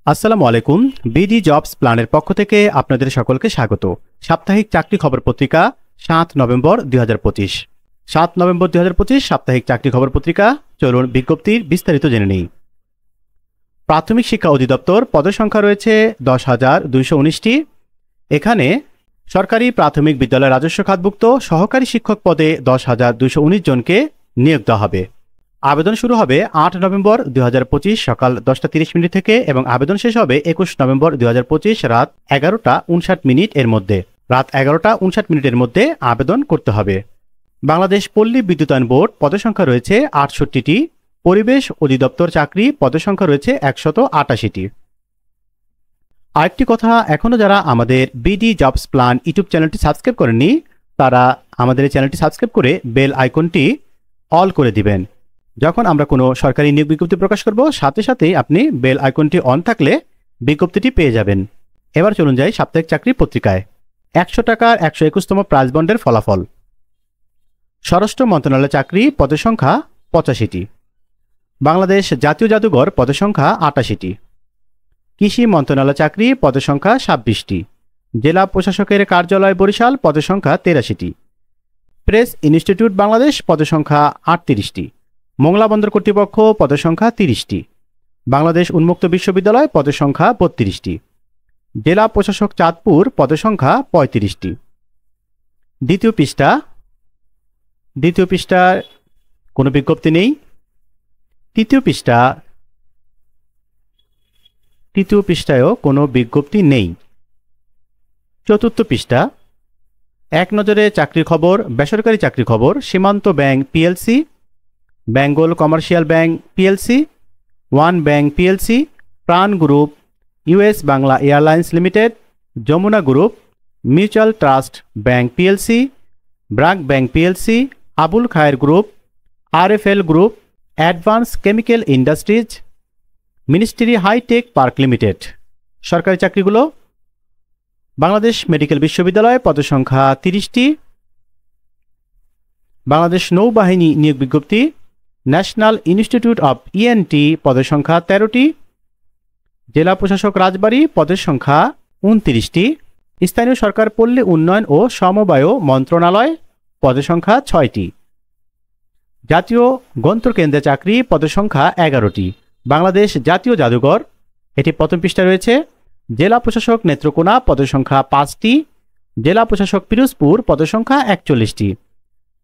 আসসালামু আলাইকুম। BD jobs প্ল্যানের পক্ষ থেকে আপনাদের সকলকে স্বাগত। সাপ্তাহিক চাকরি খবর পত্রিকা ৭ নভেম্বর ২০২৫। ৭ নভেম্বর ২০২৫ সাপ্তাহিক চাকরি খবর পত্রিকা। চলুন বিজ্ঞপ্তির বিস্তারিত জেনে নিই। প্রাথমিক শিক্ষা অধিদপ্তর পদের সংখ্যা রয়েছে ১০,২১৯টি। এখানে সরকারি প্রাথমিক বিদ্যালয় রাজস্ব খাতভুক্ত সহকারী শিক্ষক পদে ১০,২১৯ জনকে নিয়োগ দেওয়া হবে। আবেদন শুরু হবে ৮ নভেম্বর ২০২৫ সকাল ১০:৩০ থেকে এবং আবেদন শেষ হবে ২১ নভেম্বর ২০২৫ রাত ১১:৫৯ এর মধ্যে। রাত ১১:৫৯ এর মধ্যে আবেদন করতে হবে। বাংলাদেশ পল্লী বিদ্যুতায়ন বোর্ড পদের সংখ্যা রয়েছে ৬৮টি। পরিবেশ অধিদপ্তর চাকরি পদের সংখ্যা রয়েছে ১৮৮টি। আরেকটি কথা, এখনও যারা আমাদের বিডি জবস প্ল্যান ইউটিউব চ্যানেলটি সাবস্ক্রাইব করেননি তারা আমাদের এই চ্যানেলটি সাবস্ক্রাইব করে বেল আইকনটি অল করে দিবেন। যখন আমরা কোনো সরকারি নিয়োগ বিজ্ঞপ্তি প্রকাশ করব সাথে সাথেই আপনি বেল আইকনটি অন থাকলে বিজ্ঞপ্তিটি পেয়ে যাবেন। এবার চলুন যাই সাপ্তাহিক চাকরি পত্রিকায়। ১০০ টাকার ১২১তম প্রাইজ বন্ডের ফলাফল। স্বরাষ্ট্র মন্ত্রণালয় চাকরি পদের সংখ্যা ৮৫টি। বাংলাদেশ জাতীয় জাদুঘর পদের সংখ্যা ৮৮টি। কৃষি মন্ত্রণালয় চাকরি পদের সংখ্যা ২৬টি। জেলা প্রশাসকের কার্যালয় বরিশাল পদের সংখ্যা ৮৩টি। প্রেস ইনস্টিটিউট বাংলাদেশ পদের সংখ্যা ৩৮টি। মোংলা বন্দর কর্তৃপক্ষ পদের সংখ্যা ৩০টি। বাংলাদেশ উন্মুক্ত বিশ্ববিদ্যালয় পদের সংখ্যা ৩২টি। জেলা প্রশাসক চাঁদপুর পদের সংখ্যা ৩৫টি। দ্বিতীয় পৃষ্ঠার কোনো বিজ্ঞপ্তি নেই। তৃতীয় পৃষ্ঠায়ও কোনো বিজ্ঞপ্তি নেই। চতুর্থ পৃষ্ঠা, এক নজরে চাকরির খবর, বেসরকারি চাকরির খবর। Shimanto bank PLC, Bengal commercial bank PLC, one bank PLC, Pran group, US Bangla airlines limited, Jamuna group, mutual trust bank PLC, BRAC bank PLC, Abul Khair group, RFL group, advance chemical industries, ministry hitech park limited. সরকারি চাকরিগুলো: Bangladesh medical বিশ্ববিদ্যালয় পদের সংখ্যা ৩০টি। বাংলাদেশ নৌবাহিনী নিয়োগ বিজ্ঞপ্তি। National institute of ENT পদের সংখ্যা ১৩টি। জেলা প্রশাসক রাজবাড়ী পদের সংখ্যা ২৯টি। স্থানীয় সরকার পল্লী উন্নয়ন ও সমবায় মন্ত্রণালয় পদের সংখ্যা ৬টি। জাতীয় গ্রন্থকেন্দ্রে চাকরি পদের সংখ্যা ১১টি। বাংলাদেশ জাতীয় জাদুঘর, এটি প্রথম পৃষ্ঠায় রয়েছে। জেলা প্রশাসক নেত্রকোনা পদের সংখ্যা ৫টি। জেলা প্রশাসক পিরোজপুর পদের সংখ্যা ৪১টি।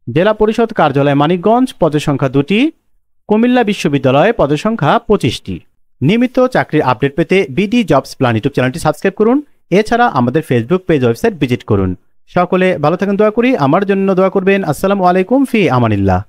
জেলা পরিষদ কার্যালয় মানিকগঞ্জ পদের সংখ্যা ২টি। কুমিল্লা বিশ্ববিদ্যালয় পদের সংখ্যা ২৫টি। নিয়মিত চাকরির আপডেট পেতে বিডি জবস প্ল্যান ইউটিউব চ্যানেলটি সাবস্ক্রাইব করুন। এছাড়া আমাদের ফেসবুক পেজ, ওয়েবসাইট ভিজিট করুন। সকলে ভালো থাকেন, দোয়া করি। আমার জন্য দোয়া করবেন। আসসালামু আলাইকুম, ফি আমানিল্লাহ।